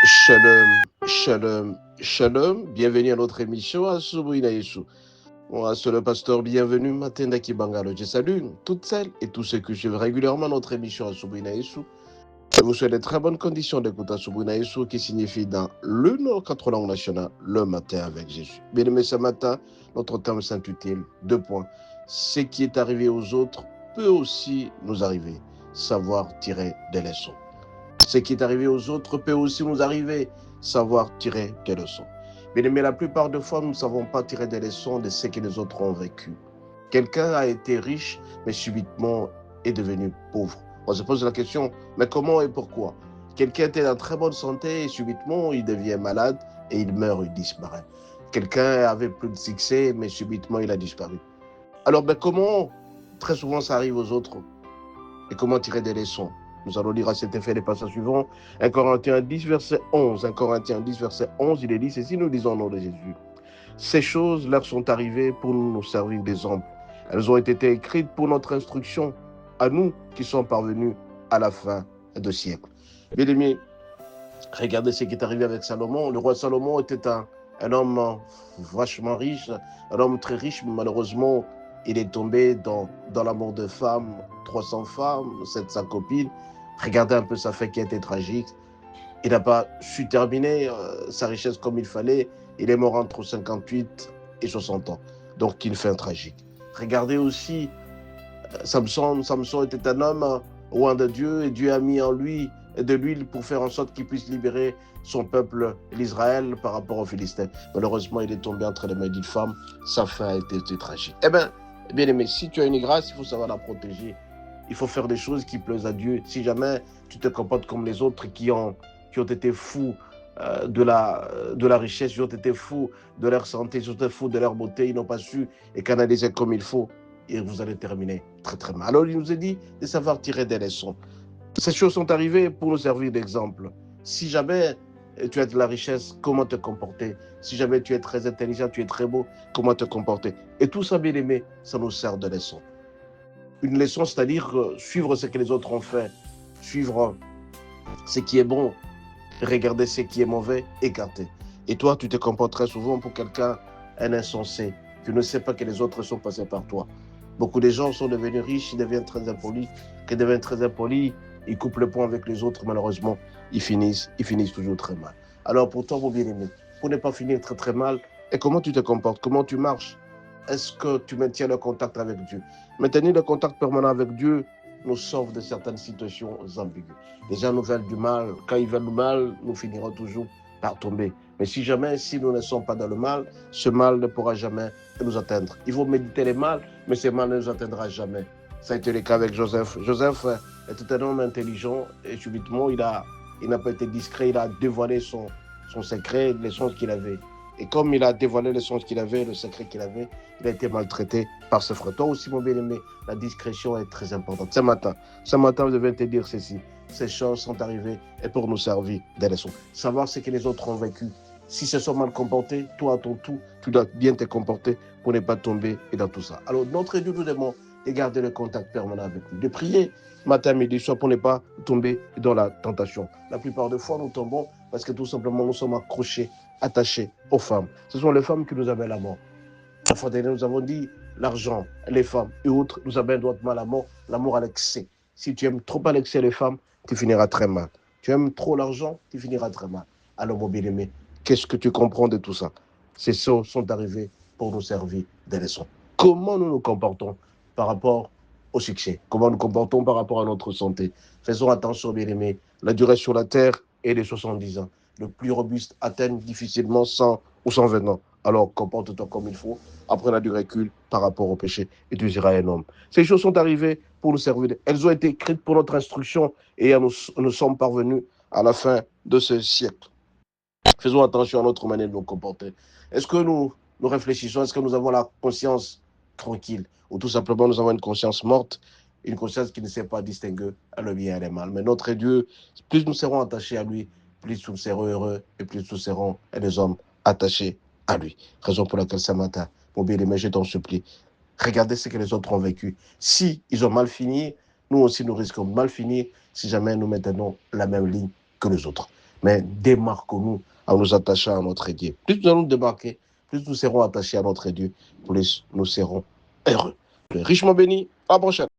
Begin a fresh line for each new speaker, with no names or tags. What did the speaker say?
Shalom, shalom, shalom. Bienvenue à notre émission Asubuhi na Yesu. Moi, c'est le pasteur, bienvenue Matenda Kibangalo. Je salue toutes celles et tous ceux qui suivent régulièrement notre émission Asubuhi na Yesu. Je vous souhaite de très bonnes conditions d'écoute Asubuhi na Yesu, qui signifie dans le Nord 4 langues nationales, le matin avec Jésus. Bien aimé, ce matin, notre thème s'intitule 2 points. Ce qui est arrivé aux autres peut aussi nous arriver. Savoir tirer des leçons. Ce qui est arrivé aux autres peut aussi nous arriver, savoir tirer des leçons. Mais la plupart des fois, nous ne savons pas tirer des leçons de ce que les autres ont vécu. Quelqu'un a été riche, mais subitement est devenu pauvre. On se pose la question, mais comment et pourquoi? Quelqu'un était en très bonne santé et subitement il devient malade et il meurt, il disparaît. Quelqu'un avait plus de succès, mais subitement il a disparu. Alors, comment très souvent ça arrive aux autres et comment tirer des leçons? Nous allons lire à cet effet les passages suivants. 1 Corinthiens 10, verset 11. 1 Corinthiens 10, verset 11, il est dit ceci, nous disons au nom de Jésus. Ces choses leur sont arrivées pour nous servir d'exemple. Elles ont été écrites pour notre instruction, à nous qui sommes parvenus à la fin de siècle. Bien aimés, regardez ce qui est arrivé avec Salomon. Le roi Salomon était un homme vachement riche, un homme très riche, mais malheureusement, il est tombé dans l'amour de femmes, 300 femmes, 700 copines. Regardez un peu sa fin qui a été tragique. Il n'a pas su terminer sa richesse comme il fallait. Il est mort entre 58 et 60 ans. Donc, une fin tragique. Regardez aussi Samson. Samson était un homme loin de Dieu et Dieu a mis en lui de l'huile pour faire en sorte qu'il puisse libérer son peuple, l'Israël, par rapport aux Philistins. Malheureusement, il est tombé entre les mains d'une femme. Sa fin a été tragique. Bien aimé, si tu as une grâce, il faut savoir la protéger. Il faut faire des choses qui plaisent à Dieu. Si jamais tu te comportes comme les autres qui ont été fous de la richesse, ils ont été fous de leur santé, ils ont été fous de leur beauté, ils n'ont pas su et canaliser comme il faut, et vous allez terminer très très mal. Alors il nous a dit de savoir tirer des leçons. Ces choses sont arrivées pour nous servir d'exemple. Si jamais tu as de la richesse, comment te comporter? Si jamais tu es très intelligent, tu es très beau, comment te comporter? Et tout ça, bien aimé, ça nous sert de leçon. Une leçon, c'est-à-dire suivre ce que les autres ont fait, suivre ce qui est bon, regarder ce qui est mauvais, écarter. Et toi, tu te comportes très souvent pour quelqu'un, un insensé. Tu ne sais pas que les autres sont passés par toi. Beaucoup de gens sont devenus riches, ils deviennent très impolis. Qu'ils deviennent très impolis, ils coupent le pont avec les autres, malheureusement, ils finissent toujours très mal. Alors pour toi, mon bien-aimé, pour ne pas finir très très mal, et comment tu te comportes, comment tu marches? Est-ce que tu maintiens le contact avec Dieu? Maintenir le contact permanent avec Dieu nous sauve de certaines situations ambiguës. Les gens nous veulent du mal. Quand ils veulent du mal, nous finirons toujours par tomber. Mais si jamais, si nous ne sommes pas dans le mal, ce mal ne pourra jamais nous atteindre. Il faut méditer les mal, mais ce mal ne nous atteindra jamais. Ça a été le cas avec Joseph. Joseph était un homme intelligent et subitement, il n'a pas été discret, il a dévoilé son secret, les songes qu'il avait. Et comme il a dévoilé les songes qu'il avait, le secret qu'il avait, il a été maltraité par ses frères. Toi aussi, mon bien-aimé, la discrétion est très importante. Ce matin, je vais te dire ceci. Ces choses sont arrivées et pour nous servir des leçons. Savoir ce que les autres ont vécu. Si se sont mal comportés, toi à ton tour, tu dois bien te comporter pour ne pas tomber dans tout ça. Alors, notre Dieu nous demande de garder le contact permanent avec lui, de prier matin, midi, soir pour ne pas tomber dans la tentation. La plupart des fois, nous tombons parce que tout simplement, nous sommes accrochés, attachés aux femmes. Ce sont les femmes qui nous amènent à la mort. La fois dernière, nous avons dit l'argent, les femmes et autres nous amènent droitement à la mort, l'amour à l'excès. Si tu aimes trop à l'excès les femmes, tu finiras très mal. Tu aimes trop l'argent, tu finiras très mal. Alors, mon bien-aimé, qu'est-ce que tu comprends de tout ça? Ces choses sont arrivées pour nous servir des leçons. Comment nous nous comportons par rapport au succès? Comment nous nous comportons par rapport à notre santé? Faisons attention, bien-aimé. La durée sur la terre est de 70 ans. Le plus robuste atteint difficilement 100 ou 120 ans. Alors, comporte-toi comme il faut, apprends du recul par rapport au péché et tu seras un homme. Ces choses sont arrivées pour nous servir. Elles ont été écrites pour notre instruction et nous sommes parvenus à la fin de ce siècle. Faisons attention à notre manière de nous comporter. Est-ce que nous réfléchissons? Est-ce que nous avons la conscience tranquille? Ou tout simplement nous avons une conscience morte, une conscience qui ne sait pas distinguer le bien et le mal? Mais notre Dieu, plus nous serons attachés à lui, plus nous serons heureux et plus nous serons des hommes attachés à lui. Raison pour laquelle ce matin, mon bien-aimé, je t'en supplie, regardez ce que les autres ont vécu. Si ils ont mal fini, nous aussi nous risquons de mal finir si jamais nous maintenons la même ligne que les autres. Mais démarquons-nous en nous attachant à notre Dieu. Plus nous allons nous démarquer, plus nous serons attachés à notre Dieu, plus nous serons heureux. Richement béni, à la prochaine.